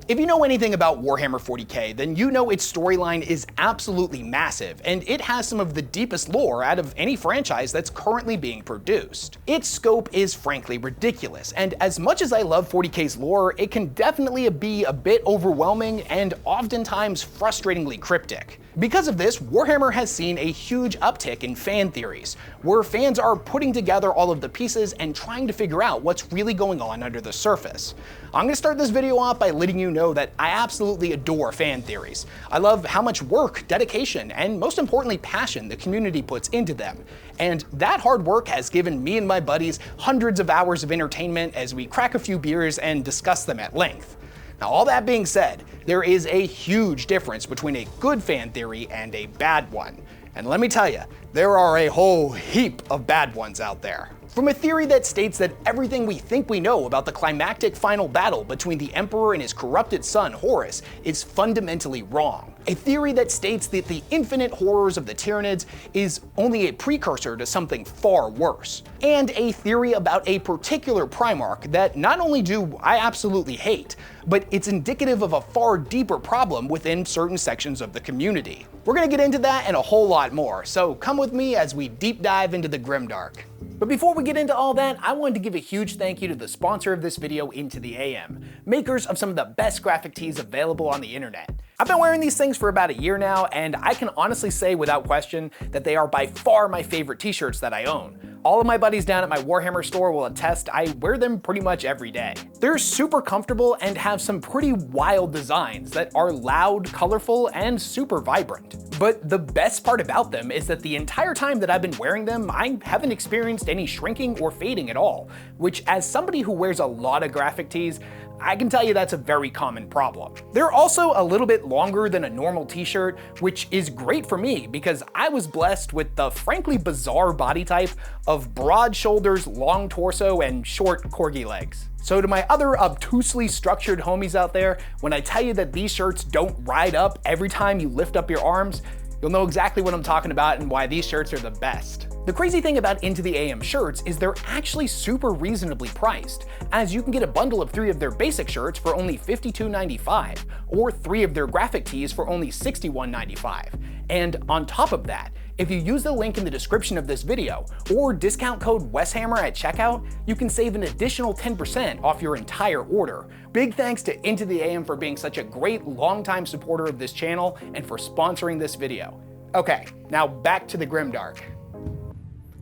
If you know anything about Warhammer 40k, then you know its storyline is absolutely massive, and it has some of the deepest lore out of any franchise that's currently being produced. Its scope is frankly ridiculous, and as much as I love 40k's lore, it can definitely be a bit overwhelming and oftentimes frustratingly cryptic. Because of this, Warhammer has seen a huge uptick in fan theories, where fans are putting together all of the pieces and trying to figure out what's really going on under the surface. I'm gonna start this video off by letting you know that I absolutely adore fan theories. I love how much work, dedication, and most importantly passion the community puts into them. And that hard work has given me and my buddies hundreds of hours of entertainment as we crack a few beers and discuss them at length. Now, all that being said, there is a huge difference between a good fan theory and a bad one. And let me tell you, there are a whole heap of bad ones out there. From a theory that states that everything we think we know about the climactic final battle between the Emperor and his corrupted son Horus is fundamentally wrong. A theory that states that the infinite horrors of the Tyranids is only a precursor to something far worse. And a theory about a particular Primarch that not only do I absolutely hate, but it's indicative of a far deeper problem within certain sections of the community. We're gonna get into that and a whole lot more, so come with me as we deep dive into the Grimdark. But before we get into all that, I wanted to give a huge thank you to the sponsor of this video, Into the AM, makers of some of the best graphic tees available on the internet. I've been wearing these things for about a year now, and I can honestly say without question that they are by far my favorite t-shirts that I own. All of my buddies down at my Warhammer store will attest I wear them pretty much every day. They're super comfortable and have some pretty wild designs that are loud, colorful, and super vibrant. But the best part about them is that the entire time that I've been wearing them, I haven't experienced any shrinking or fading at all, which as somebody who wears a lot of graphic tees, I can tell you that's a very common problem. They're also a little bit longer than a normal t-shirt, which is great for me because I was blessed with the frankly bizarre body type of broad shoulders, long torso, and short corgi legs. So to my other obtusely structured homies out there, when I tell you that these shirts don't ride up every time you lift up your arms, you'll know exactly what I'm talking about and why these shirts are the best. The crazy thing about Into the AM shirts is they're actually super reasonably priced, as you can get a bundle of 3 of their basic shirts for only $52.95, or 3 of their graphic tees for only $61.95. And on top of that, if you use the link in the description of this video, or discount code Weshammer at checkout, you can save an additional 10% off your entire order. Big thanks to Into the AM for being such a great longtime supporter of this channel and for sponsoring this video. Okay, now back to the Grimdark.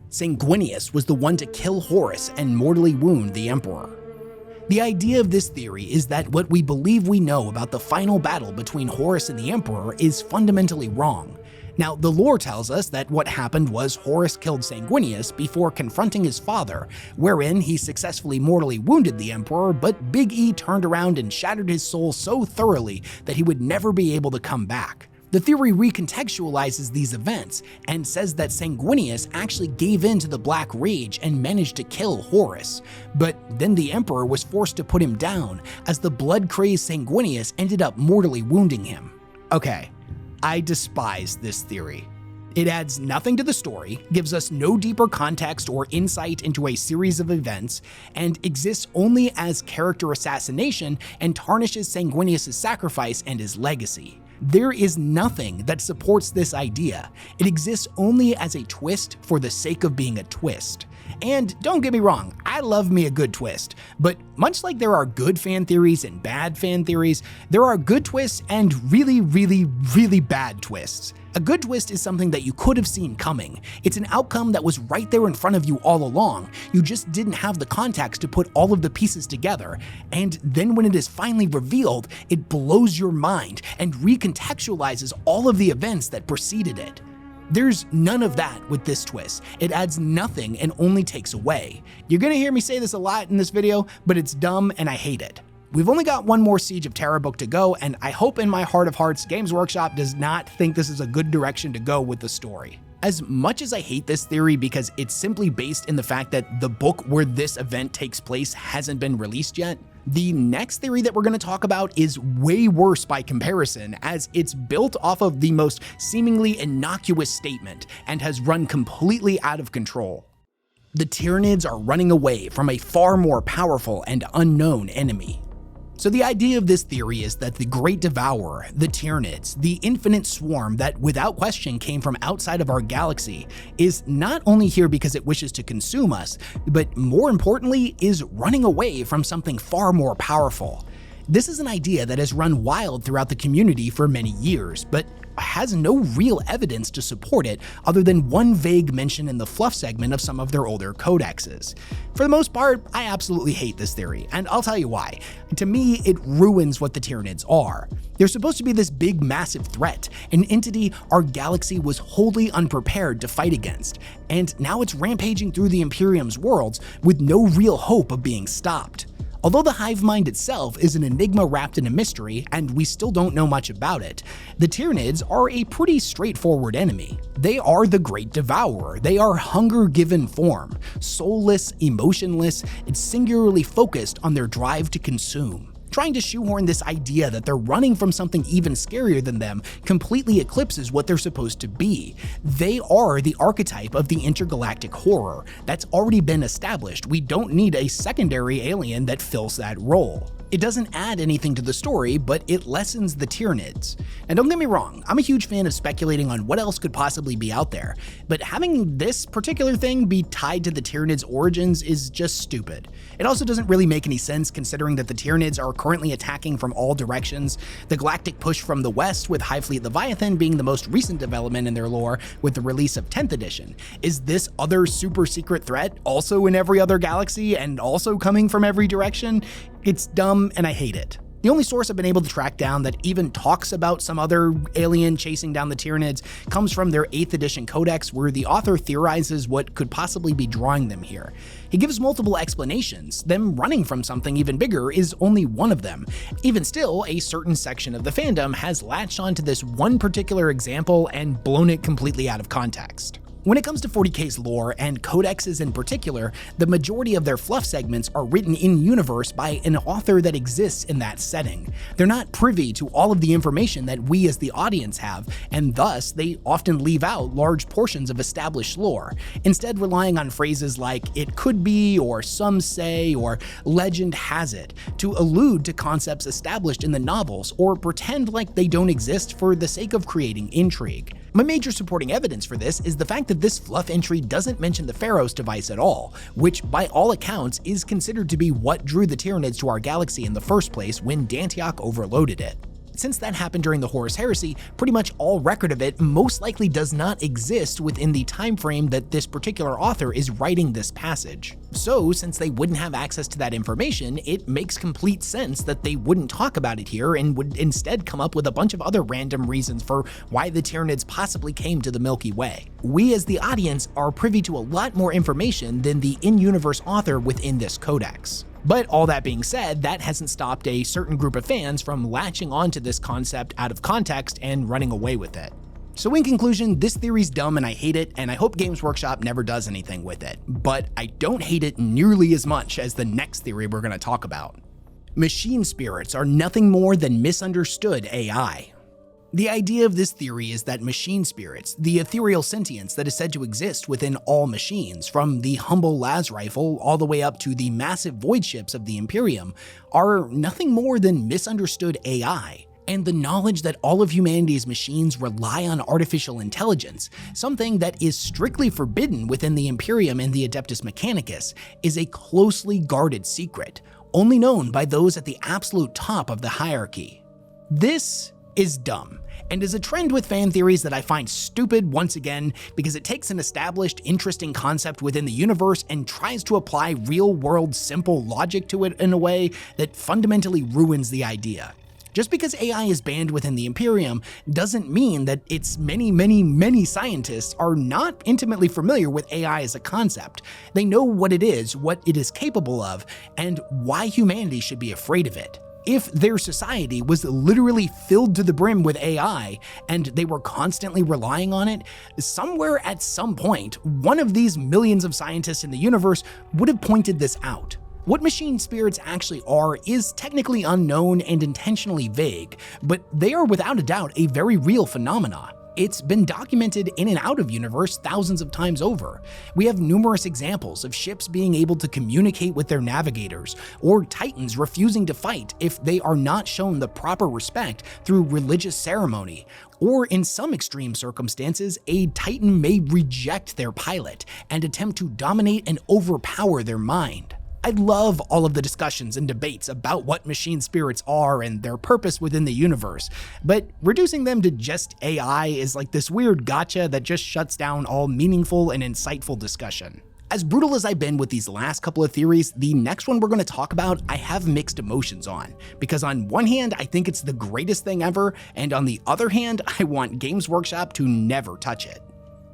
Sanguinius was the one to kill Horus and mortally wound the Emperor. The idea of this theory is that what we believe we know about the final battle between Horus and the Emperor is fundamentally wrong. Now, the lore tells us that what happened was Horus killed Sanguinius before confronting his father, wherein he successfully mortally wounded the Emperor, but Big E turned around and shattered his soul so thoroughly that he would never be able to come back. The theory recontextualizes these events and says that Sanguinius actually gave in to the Black Rage and managed to kill Horus. But then the Emperor was forced to put him down, as the blood-crazed Sanguinius ended up mortally wounding him. Okay, I despise this theory. It adds nothing to the story, gives us no deeper context or insight into a series of events, and exists only as character assassination and tarnishes Sanguinius' sacrifice and his legacy. There is nothing that supports this idea. It exists only as a twist for the sake of being a twist. And don't get me wrong, I love me a good twist, but much like there are good fan theories and bad fan theories, there are good twists and really bad twists. A good twist is something that you could have seen coming. It's an outcome that was right there in front of you all along. You just didn't have the context to put all of the pieces together. And then when it is finally revealed, it blows your mind and recontextualizes all of the events that preceded it. There's none of that with this twist. It adds nothing and only takes away. You're gonna hear me say this a lot in this video, but it's dumb and I hate it. We've only got one more Siege of Terra book to go, and I hope in my heart of hearts Games Workshop does not think this is a good direction to go with the story. As much as I hate this theory because it's simply based in the fact that the book where this event takes place hasn't been released yet, the next theory that we're going to talk about is way worse by comparison, as it's built off of the most seemingly innocuous statement and has run completely out of control. The Tyranids are running away from a far more powerful and unknown enemy. So the idea of this theory is that the Great Devourer, the Tyranids, the infinite swarm that without question came from outside of our galaxy, is not only here because it wishes to consume us, but more importantly is running away from something far more powerful. This is an idea that has run wild throughout the community for many years, but has no real evidence to support it other than one vague mention in the fluff segment of some of their older codexes. For the most part, I absolutely hate this theory, and I'll tell you why. To me, it ruins what the Tyranids are. They're supposed to be this big, massive threat, an entity our galaxy was wholly unprepared to fight against, and now it's rampaging through the Imperium's worlds with no real hope of being stopped. Although the hive mind itself is an enigma wrapped in a mystery, and we still don't know much about it, the Tyranids are a pretty straightforward enemy. They are the Great Devourer. They are hunger-given form, soulless, emotionless, and singularly focused on their drive to consume. Trying to shoehorn this idea that they're running from something even scarier than them completely eclipses what they're supposed to be. They are the archetype of the intergalactic horror that's already been established. We don't need a secondary alien that fills that role. It doesn't add anything to the story, but it lessens the Tyranids. And don't get me wrong, I'm a huge fan of speculating on what else could possibly be out there, but having this particular thing be tied to the Tyranids' origins is just stupid. It also doesn't really make any sense considering that the Tyranids are currently attacking from all directions, the galactic push from the west with Hive Fleet Leviathan being the most recent development in their lore with the release of 10th edition. Is this other super secret threat also in every other galaxy and also coming from every direction? It's dumb and I hate it. The only source I've been able to track down that even talks about some other alien chasing down the Tyranids comes from their 8th edition codex, where the author theorizes what could possibly be drawing them here. He gives multiple explanations. Them running from something even bigger is only one of them. Even still, a certain section of the fandom has latched onto this one particular example and blown it completely out of context. When it comes to 40k's lore, and codexes in particular, the majority of their fluff segments are written in-universe by an author that exists in that setting. They're not privy to all of the information that we as the audience have, and thus they often leave out large portions of established lore, instead relying on phrases like "it could be," or "some say," or "legend has it," to allude to concepts established in the novels or pretend like they don't exist for the sake of creating intrigue. My major supporting evidence for this is the fact that this fluff entry doesn't mention the Pharaoh's device at all, which by all accounts is considered to be what drew the Tyranids to our galaxy in the first place when Dantioch overloaded it. Since that happened during the Horus Heresy, pretty much all record of it most likely does not exist within the time frame that this particular author is writing this passage. So, since they wouldn't have access to that information, it makes complete sense that they wouldn't talk about it here and would instead come up with a bunch of other random reasons for why the Tyranids possibly came to the Milky Way. We as the audience are privy to a lot more information than the in-universe author within this codex. But all that being said, that hasn't stopped a certain group of fans from latching onto this concept out of context and running away with it. So in conclusion, this theory's dumb and I hate it, and I hope Games Workshop never does anything with it. But I don't hate it nearly as much as the next theory we're going to talk about. Machine spirits are nothing more than misunderstood AI. The idea of this theory is that machine spirits, the ethereal sentience that is said to exist within all machines, from the humble las rifle all the way up to the massive void ships of the Imperium, are nothing more than misunderstood AI. And the knowledge that all of humanity's machines rely on artificial intelligence, something that is strictly forbidden within the Imperium and the Adeptus Mechanicus, is a closely guarded secret, only known by those at the absolute top of the hierarchy. This is dumb, and is a trend with fan theories that I find stupid once again because it takes an established, interesting concept within the universe and tries to apply real-world simple logic to it in a way that fundamentally ruins the idea. Just because AI is banned within the Imperium doesn't mean that its many scientists are not intimately familiar with AI as a concept. They know what it is capable of, and why humanity should be afraid of it. If their society was literally filled to the brim with AI, and they were constantly relying on it, somewhere at some point, one of these millions of scientists in the universe would have pointed this out. What machine spirits actually are is technically unknown and intentionally vague, but they are without a doubt a very real phenomenon. It's been documented in and out of universe thousands of times over. We have numerous examples of ships being able to communicate with their navigators, or titans refusing to fight if they are not shown the proper respect through religious ceremony. Or in some extreme circumstances, a titan may reject their pilot and attempt to dominate and overpower their mind. I love all of the discussions and debates about what machine spirits are and their purpose within the universe, but reducing them to just AI is like this weird gotcha that just shuts down all meaningful and insightful discussion. As brutal as I've been with these last couple of theories, the next one we're going to talk about I have mixed emotions on, because on one hand I think it's the greatest thing ever, and on the other hand I want Games Workshop to never touch it.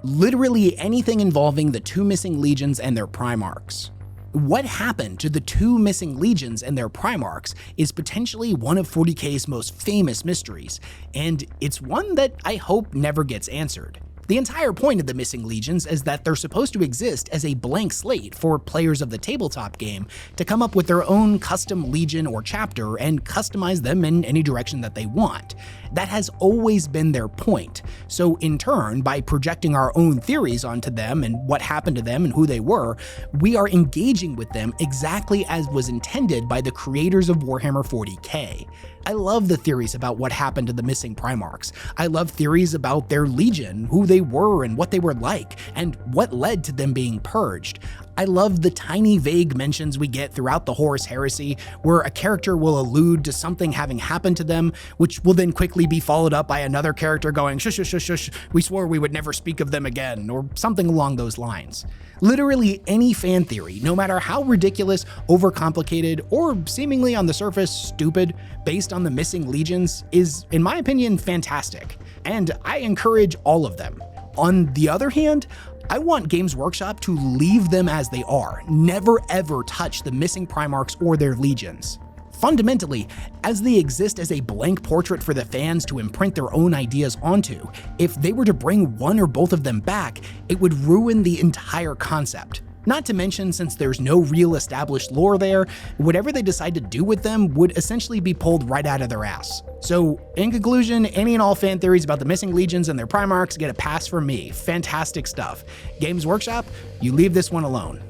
Literally anything involving the 2 missing legions and their Primarchs. What happened to the 2 missing legions and their Primarchs is potentially one of 40k's most famous mysteries, and it's one that I hope never gets answered. The entire point of the missing legions is that they're supposed to exist as a blank slate for players of the tabletop game to come up with their own custom legion or chapter and customize them in any direction that they want. That has always been their point. So in turn, by projecting our own theories onto them and what happened to them and who they were, we are engaging with them exactly as was intended by the creators of Warhammer 40k. I love the theories about what happened to the missing Primarchs. I love theories about their legion, who they were and what they were like, and what led to them being purged. I love the tiny vague mentions we get throughout the Horus Heresy, where a character will allude to something having happened to them, which will then quickly be followed up by another character going, shush, shush, shush, shush, we swore we would never speak of them again, or something along those lines. Literally any fan theory, no matter how ridiculous, overcomplicated, or seemingly on the surface stupid, based on the missing legions, is, in my opinion, fantastic, and I encourage all of them. On the other hand, I want Games Workshop to leave them as they are, never ever touch the missing Primarchs or their legions. Fundamentally, as they exist as a blank portrait for the fans to imprint their own ideas onto, if they were to bring one or both of them back, it would ruin the entire concept. Not to mention, since there's no real established lore there, whatever they decide to do with them would essentially be pulled right out of their ass. So, in conclusion, any and all fan theories about the missing legions and their Primarchs get a pass from me. Fantastic stuff. Games Workshop, you leave this one alone.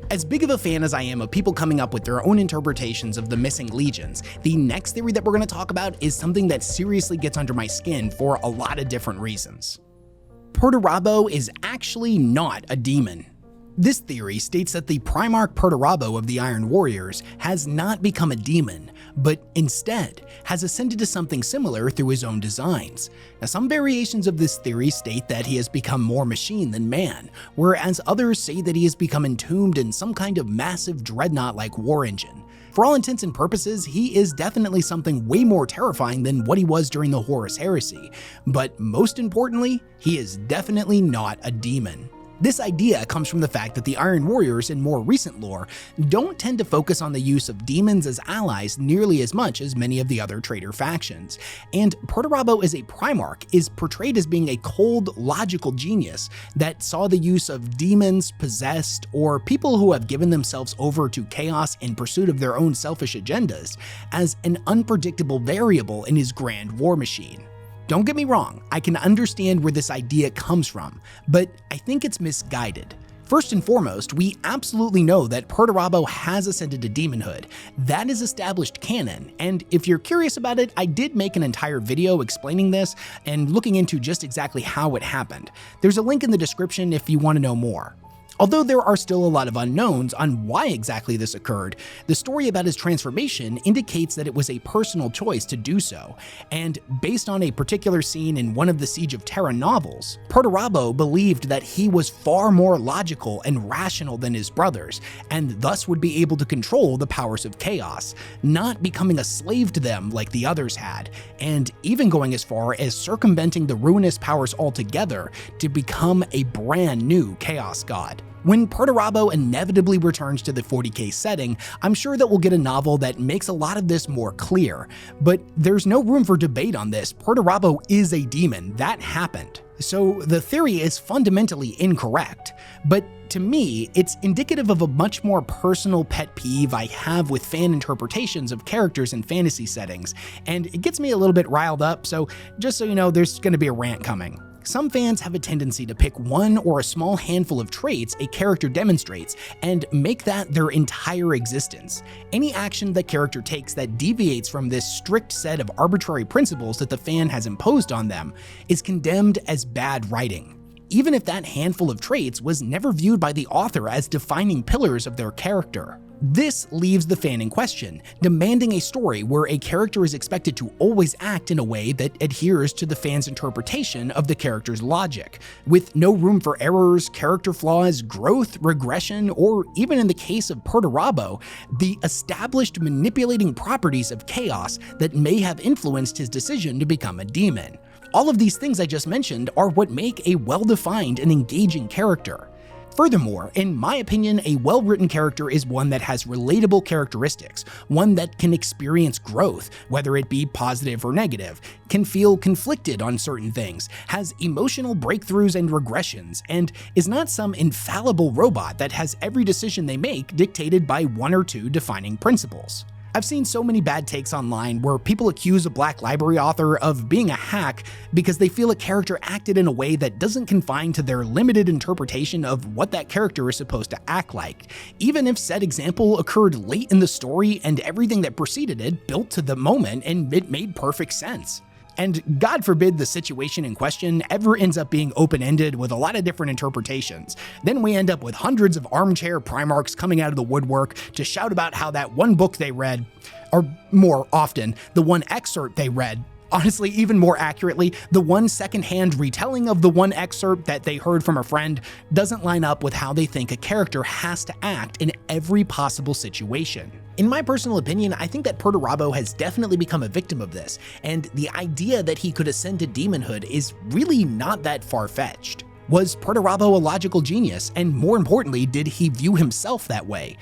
As big of a fan as I am of people coming up with their own interpretations of the missing legions, the next theory that we're going to talk about is something that seriously gets under my skin for a lot of different reasons. Perterabo is actually not a demon. This theory states that the Primarch Perterabo of the Iron Warriors has not become a demon, but instead has ascended to something similar through his own designs. Now, some variations of this theory state that he has become more machine than man, whereas others say that he has become entombed in some kind of massive dreadnought-like war engine. For all intents and purposes, he is definitely something way more terrifying than what he was during the Horus Heresy, but most importantly, he is definitely not a demon. This idea comes from the fact that the Iron Warriors in more recent lore don't tend to focus on the use of demons as allies nearly as much as many of the other traitor factions, and Perterabo as a Primarch is portrayed as being a cold, logical genius that saw the use of demons, possessed, or people who have given themselves over to chaos in pursuit of their own selfish agendas as an unpredictable variable in his grand war machine. Don't get me wrong, I can understand where this idea comes from, but I think it's misguided. First and foremost, we absolutely know that Perterabo has ascended to demonhood. That is established canon, and if you're curious about it, I did make an entire video explaining this and looking into just exactly how it happened. There's a link in the description if you want to know more. Although there are still a lot of unknowns on why exactly this occurred, the story about his transformation indicates that it was a personal choice to do so, and based on a particular scene in one of the Siege of Terra novels, Perterabo believed that he was far more logical and rational than his brothers, and thus would be able to control the powers of chaos, not becoming a slave to them like the others had, and even going as far as circumventing the ruinous powers altogether to become a brand new chaos god. When Perterabo inevitably returns to the 40k setting, I'm sure that we'll get a novel that makes a lot of this more clear, but there's no room for debate on this. Perterabo is a demon. That happened. So the theory is fundamentally incorrect, but to me, it's indicative of a much more personal pet peeve I have with fan interpretations of characters in fantasy settings, and it gets me a little bit riled up, so just so you know, there's going to be a rant coming. Some fans have a tendency to pick one or a small handful of traits a character demonstrates and make that their entire existence. Any action the character takes that deviates from this strict set of arbitrary principles that the fan has imposed on them is condemned as bad writing, even if that handful of traits was never viewed by the author as defining pillars of their character. This leaves the fan in question, demanding a story where a character is expected to always act in a way that adheres to the fan's interpretation of the character's logic, with no room for errors, character flaws, growth, regression, or even in the case of Perterabo, the established manipulating properties of chaos that may have influenced his decision to become a demon. All of these things I just mentioned are what make a well-defined and engaging character. Furthermore, in my opinion, a well-written character is one that has relatable characteristics, one that can experience growth, whether it be positive or negative, can feel conflicted on certain things, has emotional breakthroughs and regressions, and is not some infallible robot that has every decision they make dictated by one or two defining principles. I've seen so many bad takes online where people accuse a Black Library author of being a hack because they feel a character acted in a way that doesn't confine to their limited interpretation of what that character is supposed to act like, even if said example occurred late in the story and everything that preceded it built to the moment and it made perfect sense. And God forbid the situation in question ever ends up being open-ended with a lot of different interpretations. Then we end up with hundreds of armchair Primarchs coming out of the woodwork to shout about how that one book they read, or more often, the one excerpt they read, honestly, even more accurately, the one secondhand retelling of the one excerpt that they heard from a friend doesn't line up with how they think a character has to act in every possible situation. In my personal opinion, I think that Perterabo has definitely become a victim of this, and the idea that he could ascend to demonhood is really not that far-fetched. Was Perterabo a logical genius, and more importantly, did he view himself that way?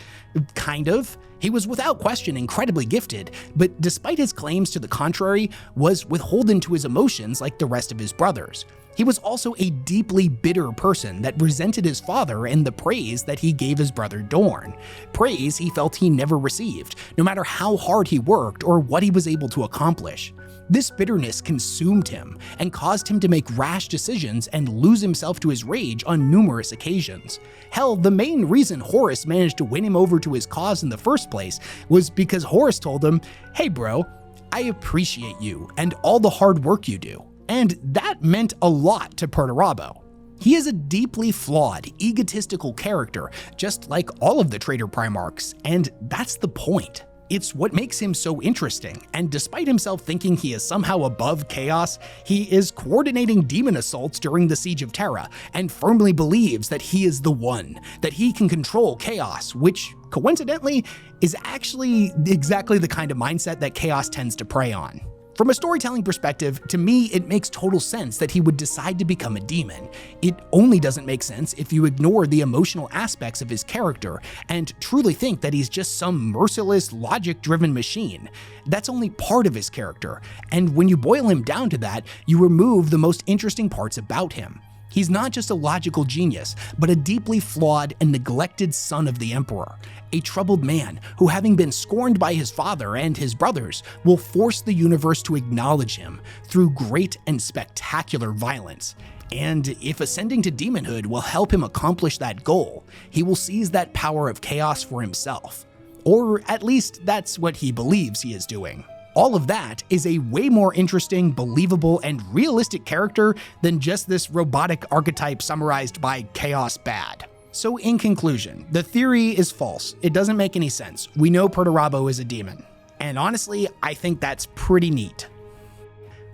Kind of. He was without question incredibly gifted, but despite his claims to the contrary, was withholden to his emotions like the rest of his brothers. He was also a deeply bitter person that resented his father and the praise that he gave his brother Dorn. Praise he felt he never received, no matter how hard he worked or what he was able to accomplish. This bitterness consumed him and caused him to make rash decisions and lose himself to his rage on numerous occasions. Hell, the main reason Horus managed to win him over to his cause in the first place was because Horus told him, "Hey bro, I appreciate you and all the hard work you do." And that meant a lot to Perterabo. He is a deeply flawed, egotistical character, just like all of the traitor Primarchs, and that's the point. It's what makes him so interesting, and despite himself thinking he is somehow above chaos, he is coordinating demon assaults during the Siege of Terra, and firmly believes that he is the one, that he can control chaos, which, coincidentally, is actually exactly the kind of mindset that chaos tends to prey on. From a storytelling perspective, to me, it makes total sense that he would decide to become a demon. It only doesn't make sense if you ignore the emotional aspects of his character and truly think that he's just some merciless, logic-driven machine. That's only part of his character, and when you boil him down to that, you remove the most interesting parts about him. He's not just a logical genius, but a deeply flawed and neglected son of the Emperor, a troubled man who, having been scorned by his father and his brothers, will force the universe to acknowledge him through great and spectacular violence. And if ascending to demonhood will help him accomplish that goal, he will seize that power of chaos for himself. Or at least that's what he believes he is doing. All of that is a way more interesting, believable, and realistic character than just this robotic archetype summarized by Chaos Bad. So in conclusion, the theory is false. It doesn't make any sense. We know Perterabo is a demon. And honestly, I think that's pretty neat.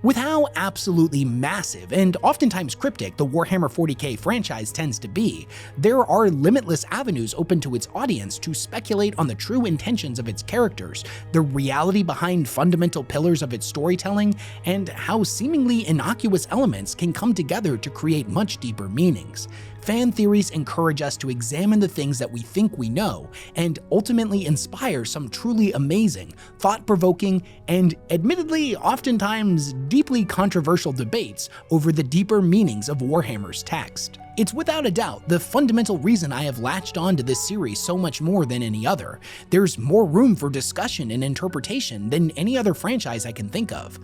With how absolutely massive and oftentimes cryptic the Warhammer 40k franchise tends to be, there are limitless avenues open to its audience to speculate on the true intentions of its characters, the reality behind fundamental pillars of its storytelling, and how seemingly innocuous elements can come together to create much deeper meanings. Fan theories encourage us to examine the things that we think we know, and ultimately inspire some truly amazing, thought-provoking, and admittedly oftentimes deeply controversial debates over the deeper meanings of Warhammer's text. It's without a doubt the fundamental reason I have latched on to this series so much more than any other. There's more room for discussion and interpretation than any other franchise I can think of.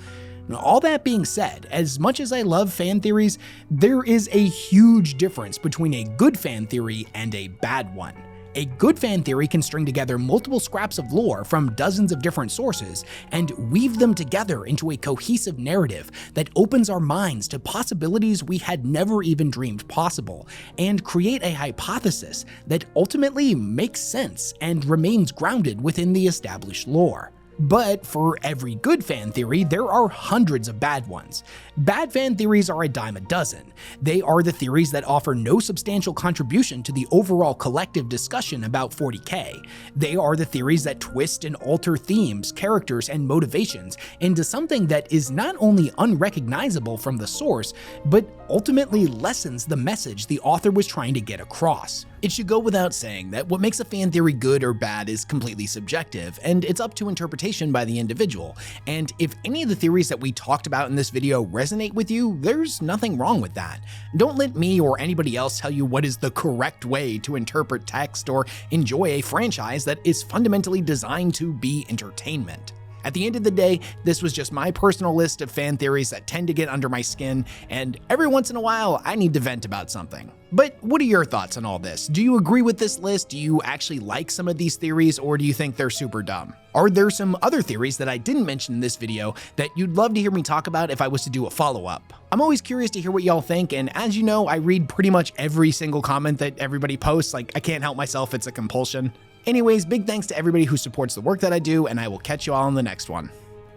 All that being said, as much as I love fan theories, there is a huge difference between a good fan theory and a bad one. A good fan theory can string together multiple scraps of lore from dozens of different sources and weave them together into a cohesive narrative that opens our minds to possibilities we had never even dreamed possible, and create a hypothesis that ultimately makes sense and remains grounded within the established lore. But for every good fan theory, there are hundreds of bad ones. Bad fan theories are a dime a dozen. They are the theories that offer no substantial contribution to the overall collective discussion about 40k. They are the theories that twist and alter themes, characters, and motivations into something that is not only unrecognizable from the source, but ultimately lessens the message the author was trying to get across. It should go without saying that what makes a fan theory good or bad is completely subjective, and it's up to interpretation by the individual. And if any of the theories that we talked about in this video resonate with you, there's nothing wrong with that. Don't let me or anybody else tell you what is the correct way to interpret text or enjoy a franchise that is fundamentally designed to be entertainment. At the end of the day, this was just my personal list of fan theories that tend to get under my skin, and every once in a while, I need to vent about something. But what are your thoughts on all this? Do you agree with this list? Do you actually like some of these theories, or do you think they're super dumb? Are there some other theories that I didn't mention in this video that you'd love to hear me talk about if I was to do a follow-up? I'm always curious to hear what y'all think, and as you know, I read pretty much every single comment that everybody posts. Like, I can't help myself, it's a compulsion. Anyways, big thanks to everybody who supports the work that I do, and I will catch you all in the next one.